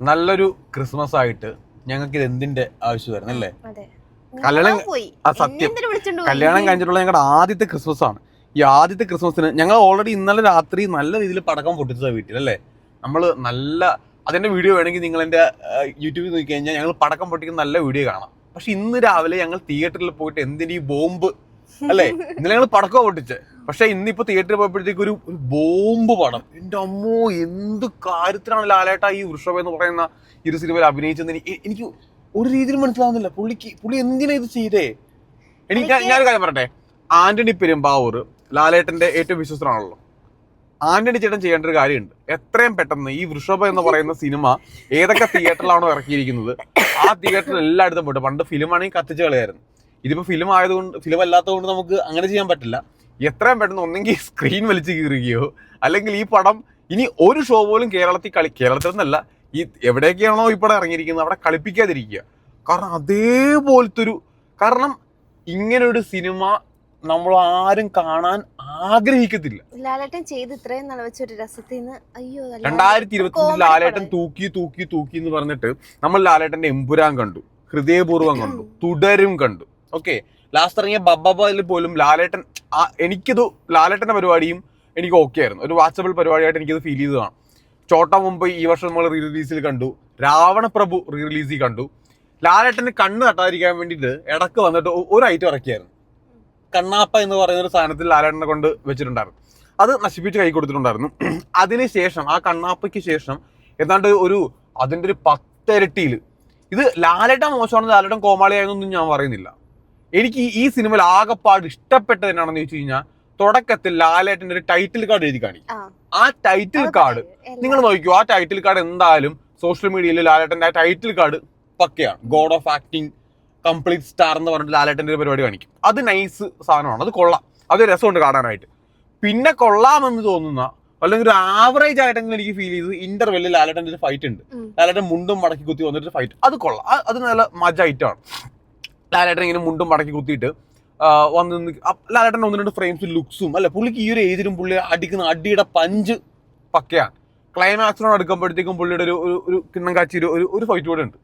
നല്ലൊരു ക്രിസ്മസ് ആയിട്ട് ഞങ്ങൾക്ക് ഇത് എന്തിന്റെ ആവശ്യമായിരുന്നു അല്ലേ? കല്യാണം സത്യം കല്യാണം കഴിഞ്ഞിട്ടുള്ള ഞങ്ങളുടെ ആദ്യത്തെ ക്രിസ്മസ് ആണ്. ഈ ആദ്യത്തെ ക്രിസ്മസിന് ഞങ്ങൾ ഓൾറെഡി ഇന്നലെ രാത്രി നല്ല രീതിയിൽ പടക്കം പൊട്ടിച്ചതാണ് വീട്ടിൽ അല്ലേ. നമ്മൾ നല്ല അതിന്റെ വീഡിയോ വേണമെങ്കിൽ നിങ്ങൾ എന്റെ യൂട്യൂബിൽ നോക്കി കഴിഞ്ഞാൽ ഞങ്ങൾ പടക്കം പൊട്ടിക്കുന്ന നല്ല വീഡിയോ കാണാം. പക്ഷെ ഇന്ന് രാവിലെ ഞങ്ങൾ തിയേറ്ററിൽ പോയിട്ട് എന്തിന് ഈ ബോംബ് അല്ലേ, ഇന്നലെ ഞങ്ങൾ പടക്കം പൊട്ടിച്ച്. പക്ഷെ ഇന്നിപ്പോ തിയേറ്ററിൽ പോയപ്പോഴത്തേക്ക് ഒരു ബോംബ് പടം. എന്റെ അമ്മോ, എന്ത് കാര്യത്തിലാണ് ലാലേട്ട ഈ വൃഷഭം എന്ന് പറയുന്ന ഈ ഒരു സിനിമയിൽ അഭിനയിച്ചെന്ന് എനിക്ക് ഒരു രീതിയിൽ മനസ്സിലാവുന്നില്ല. പുള്ളി എന്തിനാ ഇത് ചെയ്തേ? ഞാനൊരു കാര്യം പറയട്ടെ, ആന്റണി പെരുമ്പാവൂർ ലാലേട്ടന്റെ ഏറ്റവും വിശ്വസ്തനാണല്ലോ. ആന്റണി ചേട്ടൻ ചെയ്യേണ്ട ഒരു കാര്യമുണ്ട്. എത്രയും പെട്ടെന്ന് ഈ വൃഷഭം എന്ന് പറയുന്ന സിനിമ ഏതൊക്കെ തിയേറ്ററിലാണോ ഇറക്കിയിരിക്കുന്നത് ആ തിയേറ്ററിൽ എല്ലായിടത്തും പോയിട്ട്, പണ്ട് ഫിലിം ആണെങ്കിൽ കത്തിച്ച് കളയായിരുന്നു. ഇതിപ്പോ ഫിലിം ആയതുകൊണ്ട്, ഫിലിം അല്ലാത്തതുകൊണ്ട് നമുക്ക് അങ്ങനെ ചെയ്യാൻ പറ്റില്ല. എത്രയും പെട്ടെന്ന് ഒന്നെങ്കിൽ സ്ക്രീൻ വലിച്ചു കീറുകയോ അല്ലെങ്കിൽ ഈ പടം ഇനി ഒരു ഷോ പോലും കേരളത്തിൽ നിന്നല്ല, ഈ എവിടെയൊക്കെയാണോ ഈ പടം ഇറങ്ങിയിരിക്കുന്നത് അവിടെ കളിപ്പിക്കാതിരിക്കുക. കാരണം അതേപോലത്തെ കാരണം ഇങ്ങനെ ഒരു സിനിമ നമ്മൾ ആരും കാണാൻ ആഗ്രഹിക്കത്തില്ല. ലാലേട്ടൻ ചെയ്ത് ഇത്രയും നാൾ വെച്ചൊരു രസത്തിന് 2025 ലാലേട്ടൻ തൂക്കി എന്ന് പറഞ്ഞിട്ട് നമ്മൾ ലാലേട്ടന്റെ എമ്പുരാൻ കണ്ടു, ഹൃദയപൂർവ്വം കണ്ടു, തുടരും കണ്ടു. ഓക്കെ, ലാസ്റ്റ് ഇറങ്ങിയ ബബ്ബയിൽ പോലും ലാലേട്ടൻ, എനിക്കിത് ലാലേട്ടന്റെ പരിപാടിയും എനിക്ക് ഓക്കെ ആയിരുന്നു. ഒരു വാച്ചബിൾ പരിപാടിയായിട്ട് എനിക്കത് ഫീൽ ചെയ്തതാണ്. ചോട്ട മുംബൈ ഈ വർഷം നമ്മൾ റീ റിലീസിൽ കണ്ടു, രാവണപ്രഭു റീ റിലീസിൽ കണ്ടു. ലാലേട്ടന് കണ്ണ് തട്ടാതിരിക്കാൻ വേണ്ടിയിട്ട് ഇടക്ക് വന്നിട്ട് ഒരു ഐറ്റം ഇറക്കിയായിരുന്നു. കണ്ണാപ്പ എന്ന് പറയുന്ന ഒരു സാധനത്തിൽ ലാലേട്ടനെ കൊണ്ട് വെച്ചിട്ടുണ്ടായിരുന്നു. അത് നശിപ്പിച്ച് കൈ കൊടുത്തിട്ടുണ്ടായിരുന്നു. അതിനുശേഷം ആ കണ്ണാപ്പയ്ക്ക് ശേഷം ഏതാണ്ട് അതിൻ്റെ ഒരു 10 ഇരട്ടിയിൽ ഇത് ലാലേട്ടൻ മോശമാണ്, ലാലേട്ടൻ കോമാളിയായെന്നൊന്നും ഞാൻ പറയുന്നില്ല. എനിക്ക് ഈ സിനിമയിൽ ആകെപ്പാട് ഇഷ്ടപ്പെട്ടത് എന്നാണെന്ന് ചോദിച്ചു കഴിഞ്ഞാൽ, തുടക്കത്തിൽ ലാലേട്ടൻ്റെ ഒരു ടൈറ്റിൽ കാർഡ് എഴുതി കാണിക്കും. ആ ടൈറ്റിൽ കാർഡ് നിങ്ങൾ നോക്കിക്കോ, ആ ടൈറ്റിൽ കാർഡ് എന്തായാലും സോഷ്യൽ മീഡിയയിൽ ലാലേട്ടൻ്റെ ആ ടൈറ്റിൽ കാർഡ് പക്കയാണ്. God of acting, complete star എന്ന് പറഞ്ഞിട്ട് ലാലേട്ടൻ്റെ ഒരു പരിപാടി കാണിക്കും. അത് നൈസ് സാധനമാണ്, അത് കൊള്ളാം, അത് രസമുണ്ട് കാണാനായിട്ട്. പിന്നെ കൊള്ളാമെന്ന് തോന്നുന്ന അല്ലെങ്കിൽ ഒരു ആവറേജ് ആയിട്ടെങ്കിലും എനിക്ക് ഫീൽ ചെയ്ത് ഇന്റർവെല്ലിൽ ലാലേട്ടൻ്റെ ഒരു ഫൈറ്റ് ഉണ്ട്. ലാലേട്ടൻ മുണ്ടും മടക്കി കുത്തി വന്നിട്ട് ഫൈറ്റ്, അത് കൊള്ളാം, അത് നല്ല മജായിട്ടാണ്. ലാലേട്ടൻ ഇങ്ങനെ മുണ്ടും മടക്കി കുത്തിയിട്ട് വന്ന് ലാലേട്ടൻ 1-2 ഫ്രെയിംസ് ലുക്സും അല്ലെ, പുള്ളിക്ക് ഈ ഒരു ഏജിലും പുള്ളി അടിക്കുന്ന അടിയുടെ പഞ്ച് പക്കയാണ്. ക്ലൈമാക്സിനോട് അടുക്കുമ്പോഴത്തേക്കും പുള്ളിയുടെ ഒരു കിണ്ണം കാച്ചി ഒരു ഫൈറ്റ് കൂടെ ഉണ്ട്.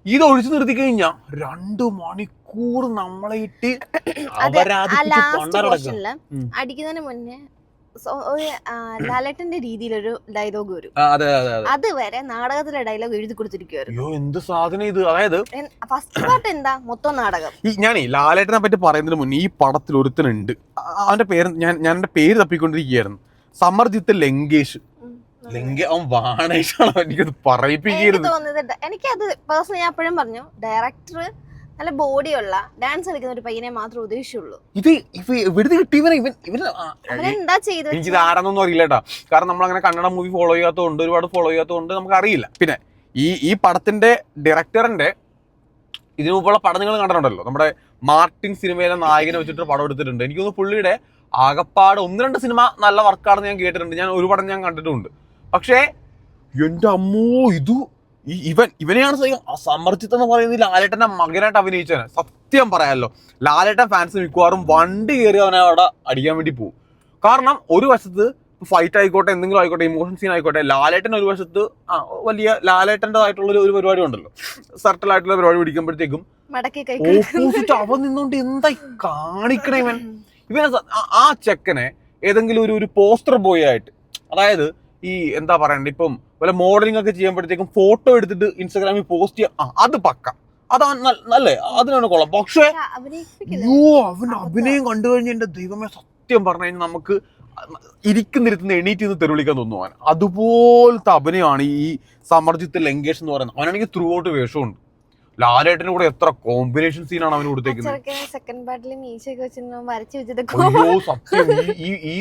ഇത് ഒഴിച്ചു നിർത്തി കഴിഞ്ഞാൽ 2 മണിക്കൂർ നമ്മളെ ഇട്ട് അടിക്കുന്നതിന് മുന്നേ ലാലേട്ടന്റെ രീതിയിലൊരു ഡയലോഗ് വരും. അതുവരെ നാടകത്തിലെ ഡയലോഗ് എഴുതി കൊടുത്തിരിക്കുവായിരുന്നു. എന്ത് സാധനം ഇത്! അതായത് ഫസ്റ്റ് പാർട്ട് എന്താ, മൊത്തം നാടകം. ഞാൻ ലാലേട്ടനെ പറ്റി പറയുന്നതിന് മുന്നേ ഈ പടത്തിൽ ഒരുത്തനുണ്ട്, അവന്റെ പേര് ഞാൻ എന്റെ പേര് തപ്പിക്കൊണ്ടിരിക്കുകയായിരുന്നു. സമർജിത്ത് ലങ്കേഷ്. അവൻ വാണേഷാണോ? എനിക്കത് പറയിപ്പിക്കരുത്. എനിക്കത് പേഴ്സണലി ഞാൻ എപ്പോഴും പറഞ്ഞു, ഡയറക്ടർ നല്ല ബോഡിയുള്ള ഡാൻസ് കളിക്കുന്ന ഒരു പയ്യനെ മാത്രമേ ഉദ്ദേശിച്ചുള്ളൂ. എന്താ ചെയ്തത് എനിക്കിത് ആരാന്നൊന്നും അറിയില്ല കേട്ടോ. കാരണം നമ്മളങ്ങനെ കന്നഡ മൂവി ഫോളോ ചെയ്യാത്തതുകൊണ്ട്, ഒരുപാട് ഫോളോ ചെയ്യാത്തതുകൊണ്ട് നമുക്ക് അറിയില്ല. പിന്നെ ഈ പടത്തിന്റെ ഡയറക്ടറിന്റെ ഇതിനു മുമ്പുള്ള പടം നിങ്ങൾ കണ്ടിട്ടുണ്ടല്ലോ, നമ്മുടെ മാർട്ടിൻ സിനിമയിലെ നായകനെ വെച്ചിട്ട് പടം എടുത്തിട്ടുണ്ട്. എനിക്ക് തോന്നുന്നു പുള്ളിയുടെ ആകപ്പാട് 1-2 സിനിമ നല്ല വർക്കാണെന്ന് ഞാൻ കേട്ടിട്ടുണ്ട്. ഞാൻ ഒരു പടം ഞാൻ കണ്ടിട്ടുണ്ട്. പക്ഷേ എന്റെ അമ്മോ, ഇവനെയാണ് സമർജിത്ത് എന്ന് പറയുന്നത് ലാലേട്ടന്റെ മകനായിട്ട് അഭിനയിച്ചവന്. സത്യം പറയാമല്ലോ, ലാലേട്ടൻ ഫാൻസ് മിക്കവാറും വണ്ടി കയറി അവനെ അവിടെ അടിക്കാൻ വേണ്ടി പോകും. കാരണം ഒരു വശത്ത് ഫൈറ്റ് ആയിക്കോട്ടെ, എന്തെങ്കിലും ആയിക്കോട്ടെ, ഇമോഷൻ സീൻ ആയിക്കോട്ടെ, ലാലേട്ടൻ ഒരു വശത്ത് വലിയ ലാലേട്ടൻ്റെതായിട്ടുള്ള ഒരു പരിപാടി ഉണ്ടല്ലോ, സർട്ടിൽ ആയിട്ടുള്ള പരിപാടി പിടിക്കുമ്പോഴത്തേക്കും ഓപ്പോസിറ്റ് അവൻ നിന്നുകൊണ്ട് എന്തായി കാണിക്കണേ ഇവനെ. ആ ചെക്കനെ ഏതെങ്കിലും ഒരു പോസ്റ്റർ ബോയ് ആയിട്ട്, അതായത് ഈ എന്താ പറയണ്ടേ, ഇപ്പം വല്ല മോഡലിംഗ് ഒക്കെ ചെയ്യുമ്പോഴത്തേക്കും ഫോട്ടോ എടുത്തിട്ട് ഇൻസ്റ്റാഗ്രാമിൽ പോസ്റ്റ് ചെയ്യാം, അത് പക്ക, അതാണ് നല്ലേ, അതിനാണ് കൊള്ളാം. പക്ഷേ അവൻ അഭിനയം കണ്ടു കഴിഞ്ഞ എന്റെ ദൈവമേ, സത്യം പറഞ്ഞു കഴിഞ്ഞാൽ നമുക്ക് ഇരിക്കുന്നിരുത്തുന്ന എണീറ്റ് നിന്ന് തെരുവിളിക്കാൻ തോന്നുന്നു. അവൻ അതുപോലത്തെ അഭിനയമാണ് ഈ സമർജിത്ത് ലങ്കേഷ് എന്ന് പറയുന്നത്. അവനാണെങ്കിൽ ത്രൂ ഔട്ട് വേഷമുണ്ട്. ലാലേട്ടന് കൂടെ എത്ര കോമ്പിനേഷൻ സീനാണ് അവന് കൊടുത്തേക്കുന്നത്. അയ്യോ സത്യം, ഈ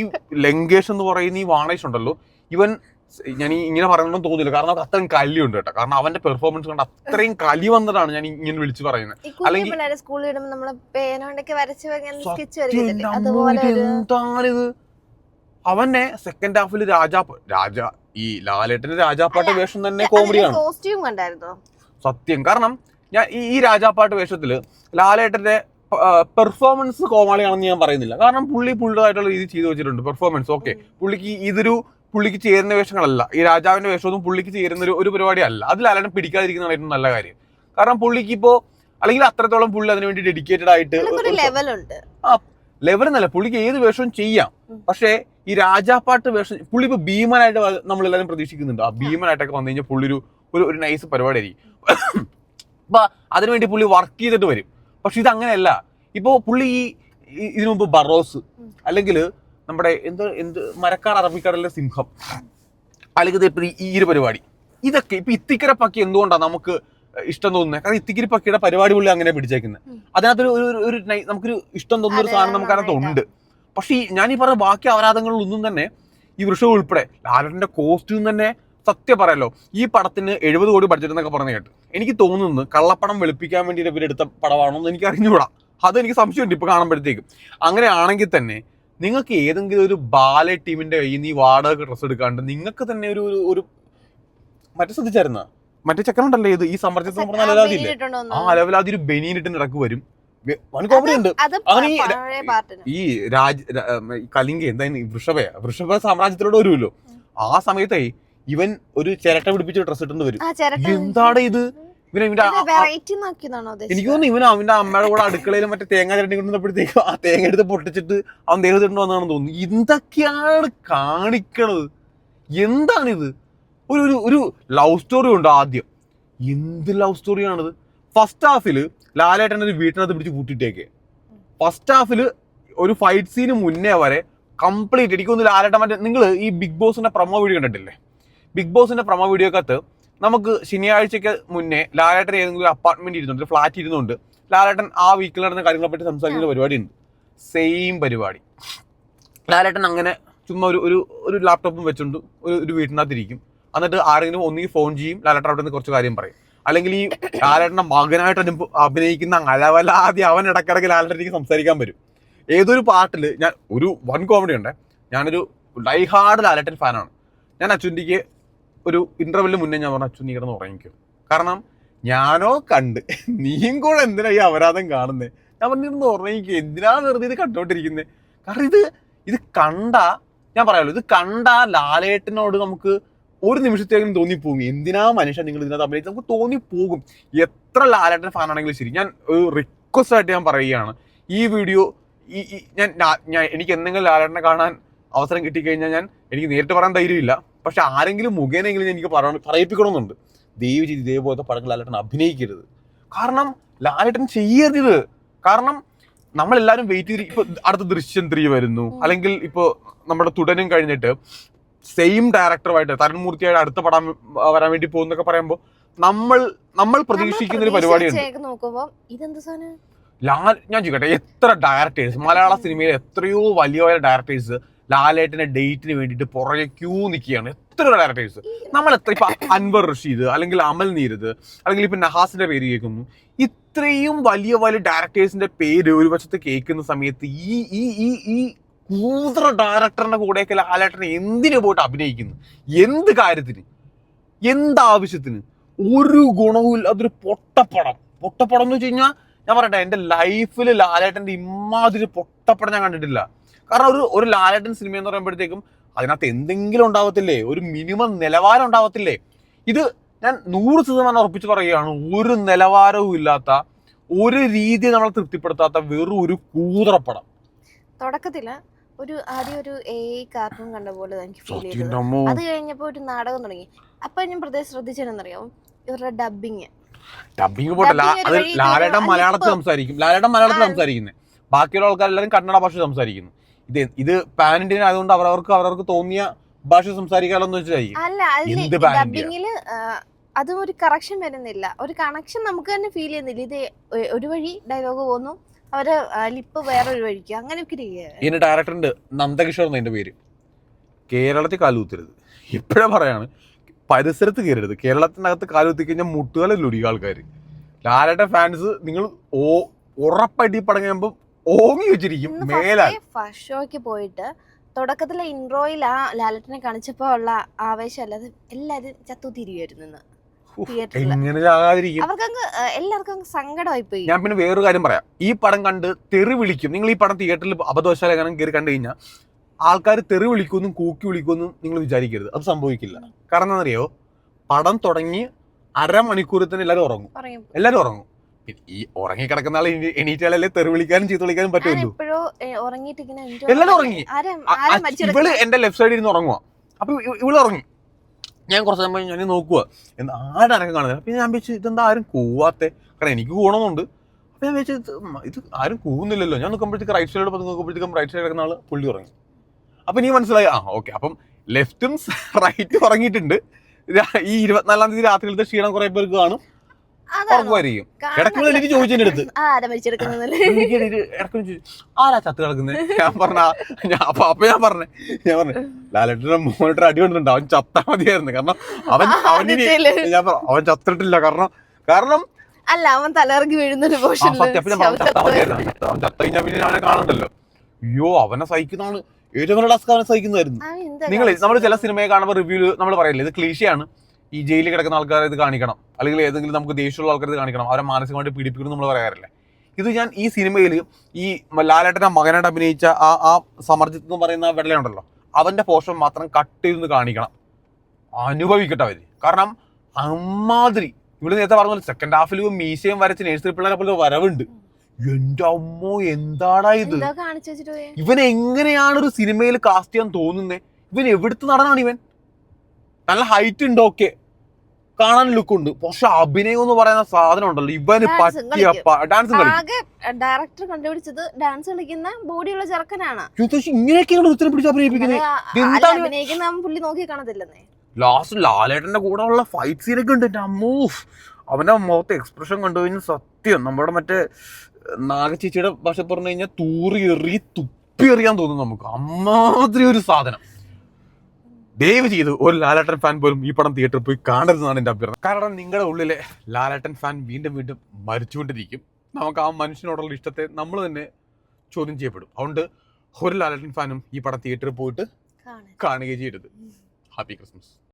ലങ്കേഷ് എന്ന് പറയുന്ന ഈ വാണേഷ് ഉണ്ടല്ലോ, ഇവൻ ഞാൻ ഇങ്ങനെ പറയണമെന്ന് തോന്നില്ല, കാരണം അവർക്ക് അത്രയും കലിയുണ്ട് കേട്ടോ. കാരണം അവന്റെ പെർഫോമൻസ് കണ്ട് അത്രയും കലി വന്നതാണ് ഞാൻ ഇങ്ങനെ വിളിച്ചു പറയുന്നത്. അല്ലെങ്കിൽ എന്താണിത്, അവന്റെ സെക്കൻഡ് ഹാഫിൽ ഈ ലാലേട്ടന്റെ രാജാപ്പാട്ട് വേഷം തന്നെ കോമഡിയാണ് സത്യം. കാരണം ഞാൻ ഈ രാജാപ്പാട്ട് വേഷത്തില് ലാലേട്ടന്റെ പെർഫോമൻസ് കോമാളിയാണെന്ന് ഞാൻ പറയുന്നില്ല. കാരണം പുള്ളിയുടേതായിട്ടുള്ള രീതി ചെയ്തു വെച്ചിട്ടുണ്ട് പെർഫോമൻസ്. ഓക്കെ, പുള്ളിക്ക് ഇതൊരു പുള്ളിക്ക് ചേരുന്ന വേഷങ്ങളല്ല, ഈ രാജാവിന്റെ വേഷമൊന്നും പുള്ളിക്ക് ചേരുന്ന ഒരു പരിപാടി അല്ല. അതിൽ ലാലേട്ടൻ പിടിക്കാതിരിക്കുന്നതാണ് ഏറ്റവും നല്ല കാര്യം. കാരണം പുള്ളിക്ക് ഇപ്പോ അല്ലെങ്കിൽ അത്രത്തോളം പുള്ളി അതിനു വേണ്ടി ഡെഡിക്കേറ്റഡ് ആയിട്ട് ലെവൽ എന്നല്ല, പുള്ളിക്ക് ഏത് വേഷവും ചെയ്യാം. പക്ഷേ ഈ രാജാപ്പാട്ട് വേഷം പുള്ളി ഇപ്പൊ ഭീമനായിട്ട് നമ്മളെല്ലാവരും പ്രതീക്ഷിക്കുന്നുണ്ട്. ആ ഭീമനായിട്ടൊക്കെ വന്നു കഴിഞ്ഞാൽ പുള്ളി ഒരു നൈസ് പരിപാടി ആയിരിക്കും. അപ്പൊ അതിനുവേണ്ടി പുള്ളി വർക്ക് ചെയ്തിട്ട് വരും. പക്ഷെ ഇത് അങ്ങനെയല്ല. ഇപ്പോ പുള്ളി ഇതിനു മുമ്പ് ബറോസ്, അല്ലെങ്കിൽ നമ്മുടെ എന്ത് മരക്കാർ അറബിക്കടലിലെ സിംഹം, അല്ലെങ്കിൽ ഈ ഒരു പരിപാടി, ഇതൊക്കെ ഇപ്പൊ ഇത്തിക്കര പക്കി എന്തുകൊണ്ടാണ് നമുക്ക് ഇഷ്ടം തോന്നുന്നത്? കാരണം ഇത്തിക്കര പക്കിയുടെ പരിപാടി പുള്ളി അങ്ങനെ പിടിച്ചേക്കുന്നത്. അതിനകത്തൊരു ഒരു നമുക്കൊരു ഇഷ്ടം തോന്നുന്ന ഒരു സാധനം നമുക്ക് അതിനകത്ത് ഉണ്ട്. പക്ഷെ ഞാൻ ഈ പറഞ്ഞ ബാക്കി അപരാധങ്ങളിലൊന്നും തന്നെ ഈ വൃഷം ഉൾപ്പെടെ ലാലേട്ടന്റെ കോസ്റ്റ്യൂം തന്നെ സത്യം പറയാലോ, ഈ പടത്തിന് 70 കോടി ബഡ്ജറ്റ് എന്നൊക്കെ പറഞ്ഞു കേട്ട്. എനിക്ക് തോന്നുന്നു കള്ളപ്പണം വെളുപ്പിക്കാൻ വേണ്ടി ഇവരെടുത്ത പടമാണോ എന്ന് എനിക്ക് അറിഞ്ഞുകൂടാ. അതെനിക്ക് സംശയമുണ്ട് ഇപ്പൊ കാണുമ്പോഴത്തേക്കും. അങ്ങനെയാണെങ്കിൽ തന്നെ നിങ്ങൾക്ക് ഏതെങ്കിലും ഒരു ബാലെ ടീമിന്റെ കയ്യിൽ നിന്ന് ഈ വാടക ഡ്രസ്സ് എടുക്കാണ്ട് നിങ്ങൾക്ക് തന്നെ ഒരു മറ്റേ ശ്രദ്ധിച്ചായിരുന്ന മറ്റേ ചെക്കനുണ്ടല്ലേ ഇത് ഈ സമ്മർദ്ദത്തിൽ പറഞ്ഞ അലവലാതില്ലേ, ആ അലവലാതി ഒരു ബനീനിട്ട് നടക്ക് വരും. കോമഡി ഉണ്ട്. അങ്ങനെ ഈ കലിംഗ എന്തായാലും വൃഷഭ സാമ്രാജ്യത്തിലൂടെ വരുമല്ലോ. ആ സമയത്തെ ഇവൻ ഒരു ചിരട്ട പിടിപ്പിച്ച് ഡ്രസ് ഇട്ടുണ്ട് വരും. എന്താണ് ഇത്? എനിക്ക് തോന്നുന്നു ഇവൻ അവന്റെ അമ്മയുടെ കൂടെ അടുക്കളയിൽ മറ്റേ തേങ്ങ ചിരട്ടി കൊണ്ടുവന്നപ്പോഴത്തേക്ക് ആ തേങ്ങ എടുത്ത് പൊട്ടിച്ചിട്ട് അവൻ ദേഹത്തിട്ട് വന്നാണെന്ന് തോന്നുന്നു. എന്തൊക്കെയാണ് കാണിക്കണത്? എന്താണിത്? ഒരു ലവ് സ്റ്റോറി ഉണ്ട് ആദ്യം. എന്ത് ലവ് സ്റ്റോറിയാണിത്? ഫസ്റ്റ് ഹാഫില് ലാലേട്ടൻ ഒരു വീട്ടിനകത്ത് പിടിച്ച് കൂട്ടിയിട്ടേക്ക്. ഫസ്റ്റ് ഹാഫില് ഒരു ഫൈറ്റ് സീന് മുന്നേ വരെ കംപ്ലീറ്റ് എനിക്കൊന്ന് ലാലേട്ടൻ മറ്റേ നിങ്ങൾ ഈ ബിഗ് ബോസിന്റെ പ്രൊമോ വീഡിയോ കണ്ടിട്ടില്ലേ? ബിഗ് ബോസിന്റെ പ്രൊമോ വീഡിയോക്കകത്ത് നമുക്ക് ശനിയാഴ്ചക്ക് മുന്നേ ലാലേട്ടൻ ഏതെങ്കിലും അപ്പാർട്ട്മെന്റ് ഇരുന്നുണ്ട്, ഫ്ലാറ്റ് ഇരുന്നുണ്ട്, ലാലേട്ടൻ ആ വീക്കിൽ നടന്ന കാര്യങ്ങളെ പറ്റി സംസാരിക്കുന്ന പരിപാടി ഉണ്ട്. സെയിം പരിപാടി. ലാലേട്ടൻ അങ്ങനെ ചുമ്മാ ഒരു ലാപ്ടോപ്പും വെച്ചുകൊണ്ട് ഒരു വീട്ടിനകത്തിരിക്കും. എന്നിട്ട് ആരെങ്കിലും ഒന്നുകിൽ ഫോൺ ചെയ്യും, ലാലേട്ടൻ അവിടെ നിന്ന് കുറച്ച് കാര്യം പറയും. അല്ലെങ്കിൽ ഈ ലാലേട്ടൻ്റെ മകനായിട്ട് അഭിനയിക്കുന്ന അലവലാതി അവൻ ഇടയ്ക്കിടയ്ക്ക് ലാലേട്ടനിക്ക് സംസാരിക്കാൻ വരും. ഏതൊരു പാട്ടിൽ ഞാൻ ഒരു വൺ കോമഡി ഉണ്ട്. ഞാനൊരു ഡൈഹാർഡ് ലാലേട്ടൻ ഫാനാണ്. ഞാൻ അച്ഛൻ്റെക്ക് ഒരു ഇന്റർവെല്ലിന് മുന്നേ ഞാൻ പറഞ്ഞു, അച്ഛൻ നീ കിടന്ന് ഉറങ്ങിക്കും, കാരണം ഞാനോ കണ്ട് നീയും കൂടെ എന്തിനാ ഈ അപരാധം കാണുന്നത്? ഞാൻ പറഞ്ഞിരുന്ന് ഉറങ്ങിക്കും, എന്തിനാ വെറുതെ ഇത് കണ്ടോണ്ടിരിക്കുന്നത്? കാരണം ഇത് കണ്ടാ ഞാൻ പറയാമല്ലോ, ഇത് കണ്ടാ ലാലേട്ടനോട് നമുക്ക് ഒരു നിമിഷത്തേക്കും തോന്നിപ്പോകും, എന്തിനാ മനുഷ്യൻ നിങ്ങൾ ഇതിനകത്ത് അഭിനയിച്ച് നമുക്ക് തോന്നിപ്പോകും. എത്ര ലാലേട്ടൻ ഫാനാണെങ്കിലും ശരി, ഞാൻ ഒരു റിക്വസ്റ്റ് ആയിട്ട് ഞാൻ പറയുകയാണ്, ഈ വീഡിയോ ഞാൻ എനിക്ക് എന്തെങ്കിലും ലാലേട്ടനെ കാണാൻ അവസരം കിട്ടിക്കഴിഞ്ഞാൽ എനിക്ക് നേരിട്ട് പറയാൻ ധൈര്യമില്ല, പക്ഷെ ആരെങ്കിലും മുഖേനെങ്കിലും എനിക്ക് പറയിപ്പിക്കണമെന്നുണ്ട്. ദയവ് ചെയ്ത് ഇതേപോലത്തെ പടങ്ങൾ ലാലേട്ടൻ അഭിനയിക്കരുത്. കാരണം ലാലേട്ടൻ ചെയ്യരുത്. കാരണം നമ്മളെല്ലാവരും വെയിറ്റ് ചെയ്ത് ഇപ്പൊ അടുത്ത ദൃശ്യം 3 വരുന്നു, അല്ലെങ്കിൽ ഇപ്പൊ നമ്മുടെ തുടരും കഴിഞ്ഞിട്ട് സെയിം ഡയറക്ടറുമായിട്ട് തരൺമൂർത്തിയായിട്ട് അടുത്ത പടം വരാൻ വേണ്ടി പോകുന്നൊക്കെ പറയുമ്പോൾ നമ്മൾ പ്രതീക്ഷിക്കുന്ന ഒരു പരിപാടിയുണ്ട്. ഞാൻ ചോദിക്കട്ടെ, എത്ര ഡയറക്ടേഴ്സ് മലയാള സിനിമയിൽ എത്രയോ വലിയ ഡയറക്ടേഴ്സ് ലാലേട്ടന്റെ ഡേറ്റിന് വേണ്ടിയിട്ട് പുറകെ ക്യൂ നിൽക്കുകയാണ്. എത്ര ഡയറക്ടേഴ്സ് നമ്മൾ ഇപ്പൊ അൻവർ റഷീദ്, അല്ലെങ്കിൽ അമൽ നീരദ്, അല്ലെങ്കിൽ ഇപ്പൊ നഹാസിന്റെ പേര് കേൾക്കുന്നു. ഇത്രയും വലിയ ഡയറക്ടേഴ്സിന്റെ പേര് ഒരു വശത്ത് കേൾക്കുന്ന സമയത്ത് ഈ കൂതറ ഡയറക്ടറിന്റെ കൂടെയൊക്കെ ലാലേട്ടനെ എന്തിനു പോയിട്ട് അഭിനയിക്കുന്നു? എന്ത് കാര്യത്തിന്? എന്താവശ്യത്തിന്? ഒരു ഗുണവും അതൊരു പൊട്ടപ്പടം എന്ന് വെച്ച് കഴിഞ്ഞാൽ ഞാൻ പറയട്ടെ, എന്റെ ലൈഫിൽ ലാലേട്ടന്റെ ഇമാതിരി പൊട്ടപ്പടം ഞാൻ കണ്ടിട്ടില്ല. കാരണം ഒരു ലാലേട്ടൻ സിനിമ എന്ന് പറയുമ്പോഴത്തേക്കും അതിനകത്ത് എന്തെങ്കിലും ഉണ്ടാവത്തില്ലേ, ഒരു മിനിമം നിലവാരം ഉണ്ടാവത്തില്ലേ? ഇത് ഞാൻ 100% ഉറപ്പിച്ച് പറയുകയാണ്, ഒരു നിലവാരവും ഇല്ലാത്ത, ഒരു രീതി നമ്മളെ തൃപ്തിപ്പെടുത്താത്ത വെറും ഒരു കൂതറപ്പടം. തുടക്കത്തില് ആദ്യം ഒരു കാർട്ടൂൺ കണ്ട പോലെ എനിക്ക് ഫീൽ ചെയ്തു. അത് കഴിഞ്ഞപ്പോ ഒരു നാടകം തുടങ്ങി. അപ്പൊ ഞാൻ പ്രത്യേകം ശ്രദ്ധിച്ചെന്നറിയാം, ഇവരുടെ ഡബിങ് പോട്ടെ, അത് ലാലേട്ടൻ മലയാളത്തിൽ സംസാരിക്കുന്നത്, ബാക്കിയുള്ള ആൾക്കാരെല്ലാരും കന്നഡ ഭാഷ സംസാരിക്കുന്നു. ഇത് പാൻ ഇന്ത്യൻ ആയതുകൊണ്ട് അവർക്ക് തോന്നിയ ഭാഷ സംസാരിക്കാമെന്ന് വെച്ചാൽ ഡബിങ്ങില് അതും ഒരു കറക്ഷൻ വരുന്നില്ല, ഒരു കണക്ഷൻ നമുക്ക് തന്നെ ഫീൽ ചെയ്യുന്നില്ല. ഇത് ഒരു വഴി ഡയലോഗ് പോകുന്നു, അവര് ലിപ്പ് വേറൊരു വഴിക്ക്, അങ്ങനെയൊക്കെ ഇതിന്റെ ഡയറക്ടറുണ്ട് നന്ദകിഷോർ എന്നതിന്റെ പേര്. കേരളത്തിൽ കാലുകുത്തരുത്, ഇപ്പോഴേ പറയാണ്, പരിസരത്ത് കയറരുത്. കേരളത്തിനകത്ത് കാലുകുത്തി കഴിഞ്ഞാൽ മുട്ടുകാലൊരുടി ആൾക്കാർ. ലാലേട്ടൻ ഫാൻസ് നിങ്ങൾ ഉറപ്പായിട്ട് ഈ പടം കഴിയുമ്പോൾ ഓങ്ങി വെച്ചിരിക്കും. ഫസ്റ്റ് ഷോയ്ക്ക് പോയിട്ട് തുടക്കത്തിലെ ഇൻട്രോയിൽ ആ ലാലേട്ടനെ കാണിച്ചപ്പോ ഉള്ള ആവേശം അല്ലാതെ എല്ലാരും ചത്തുതിരിയായിരുന്നു എല്ലാവർക്കും സങ്കടമായി പോയി. ഞാൻ പിന്നെ വേറൊരു കാര്യം പറയാം, ഈ പടം കണ്ട് തെറി വിളിക്കും. നിങ്ങൾ ഈ പടം തിയേറ്ററിൽ അബദ്ധവശാലും കയറി കണ്ടു കഴിഞ്ഞാൽ ആൾക്കാർ തെറി വിളിക്കുമെന്നും കൂക്കി വിളിക്കുമെന്നും നിങ്ങൾ വിചാരിക്കരുത്, അത് സംഭവിക്കില്ല. കാരണം എന്താണെന്നറിയോ, പടം തുടങ്ങി അരമണിക്കൂറിൽ തന്നെ എല്ലാവരും ഉറങ്ങും. എല്ലാവരും ഉറങ്ങും. ഈ ഉറങ്ങിക്കിടക്കുന്ന ആൾ എണീറ്റാലല്ലേ തെറി വിളിക്കാനും ചീത്ത വിളിക്കാനും പറ്റുമല്ലോ. എല്ലാവരും ഉറങ്ങി. ഇവള് എന്റെ ലെഫ്റ്റ് സൈഡിൽ ഇരുന്ന് ഉറങ്ങുക. അപ്പൊ ഇവള് ഉറങ്ങി. ഞാൻ കുറച്ച് സമയം ഞാൻ നോക്കുക ആരും അനക്കം കാണുന്നത്. അപ്പൊ ഞാൻ വെച്ച് ഇതെന്താ ആരും കൂവാത്തെ, കാരണം എനിക്ക് കൂവണമെന്നുണ്ട്. അപ്പൊ ഞാൻ വെച്ച് ഇത് ആരും കൂവുന്നില്ലല്ലോ. ഞാൻ നോക്കുമ്പോഴത്തേക്ക് റൈറ്റ് സൈഡിലോട് പത്ത് നോക്കുമ്പോഴത്തേക്കും റൈറ്റ് സൈഡ് കിടക്കുന്ന ആള് പുള്ളി ഉറങ്ങി. അപ്പൊ നീ മനസ്സിലായി, ഓക്കെ, അപ്പം ലെഫ്റ്റും റൈറ്റും ഉറങ്ങിയിട്ടുണ്ട്. ഈ 24-ാം തീയതി രാത്രിയിലത്തെ ക്ഷീണം കുറെ പേർക്ക് കാണും, ഉറങ്ങുമായിരിക്കും. ഇടയ്ക്ക് എനിക്ക് ചോദിച്ചതിന്റെ അടുത്ത് ആരാ ചത്ത് കിടക്കുന്നത്. അപ്പൊ ഞാൻ പറഞ്ഞു ലാലേട്ടന്റെ മോണിട്ടർ അടി കൊണ്ടിട്ടുണ്ട്, അവൻ ചത്താ മതിയായിരുന്നു. കാരണം അവൻ ചത്തിട്ടില്ല. കാരണം അല്ല, അവൻ തലയിറങ്ങി വീഴുന്നൊരു അവൻ ചത്ത കഴിഞ്ഞാൽ പിന്നെ അവനെ കാണണ്ടല്ലോ. അയ്യോ, അവനെ സഹിക്കുന്നതാണ് ഏറ്റവും വലിയ ടാസ്ക്. അവനെ സഹിക്കുന്നതായിരുന്നു. നമ്മൾ ചില സിനിമയെ കാണുമ്പോൾ റിവ്യൂ നമ്മൾ പറയില്ലേ, ഇത് ക്ലീശയാണ്, ഈ ജയിലിൽ കിടക്കുന്ന ആൾക്കാരെ ഇത് കാണിക്കണം, അല്ലെങ്കിൽ ഏതെങ്കിലും നമുക്ക് ദേഷ്യമുള്ള ആൾക്കാർ ഇത് കാണിക്കണം, അവരെ മാനസികമായിട്ട് പീഡിപ്പിക്കണം നമ്മൾ പറയാറില്ല. ഇത് ഞാൻ ഈ സിനിമയിൽ ഈ ലാലേട്ടൻ്റെ മകനായിട്ട് അഭിനയിച്ച ആ സമർജിത്ത് എന്ന് പറയുന്ന വെള്ളയുണ്ടല്ലോ, അവന്റെ പോർഷൻ മാത്രം കട്ട് ചെയ്ത് കാണിക്കണം, അനുഭവിക്കട്ടെ അവര്. കാരണം അമ്മാതിരി ഇവിടെ നേരത്തെ പറഞ്ഞ പോലെ സെക്കൻഡ് ഹാഫിൽ മീശയും വരച്ച് നേഴ്സറി പിള്ളേരെ പോലെ വരവുണ്ട്. എന്റെ അമ്മോ, എന്താടാ ഇത്? ഇവൻ എങ്ങനെയാണ് ഒരു സിനിമയിൽ കാസ്റ്റ് ചെയ്യാൻ തോന്നുന്നത്? ഇവൻ എവിടുത്തെ നടനാണ് ഇവൻ? നല്ല ഹൈറ്റ് ഉണ്ട്, ഓക്കെ, കാണാൻ ലുക്കുണ്ട്, പക്ഷെ അഭിനയം എന്ന് പറയുന്ന സാധനം ഉണ്ടല്ലോ ഇവന് പറ്റിയ ഡാൻസ് ഡയറക്ടർ കണ്ടുപിടിച്ചത് ഡാൻസ് കളിക്കുന്ന ബോഡിയുള്ള ചെറുക്കനാണ്. ഇങ്ങനെയൊക്കെയാണ് ഒരുത്തനെ പിടിച്ച് അഭിനയിപ്പിക്കുന്നത്. പുള്ളി നോക്കി കാണത്തില്ലെന്നേ. ലാസ്റ്റ് ലാലേട്ടന്റെ കൂടെ ഉള്ള ഫൈറ്റ് സീനൊക്കെ ഉണ്ട്. എന്റെ അമ്മോ, അവന്റെ മുഖത്തെ എക്സ്പ്രഷൻ കണ്ടു കഴിഞ്ഞാൽ സത്യം നമ്മുടെ മറ്റേ നാഗച്ചേച്ചിയുടെ ഭാഷ പറഞ്ഞു കഴിഞ്ഞാൽ തൂറി എറി തുപ്പി എറിയാൻ തോന്നും നമുക്ക്. അമ്മാതിരി ഒരു സാധനം. ദയവ് ചെയ്ത് ഒരു ലാലേട്ടൻ ഫാൻ പോലും ഈ പടം തിയേറ്ററിൽ പോയി കാണരുതെന്നാണ് എൻ്റെ അഭ്യർത്ഥന. കാരണം നിങ്ങളുടെ ഉള്ളിലെ ലാലേട്ടൻ ഫാൻ വീണ്ടും വീണ്ടും മരിച്ചുകൊണ്ടിരിക്കും. നമുക്ക് ആ മനുഷ്യനോടുള്ള ഇഷ്ടത്തെ നമ്മൾ തന്നെ ചോദ്യം ചെയ്യപ്പെടും. അതുകൊണ്ട് ഒരു ലാലേട്ടൻ ഫാനും ഈ പടം തിയേറ്ററിൽ പോയിട്ട് കാണുകയും ചെയ്യരുത്. Happy Christmas.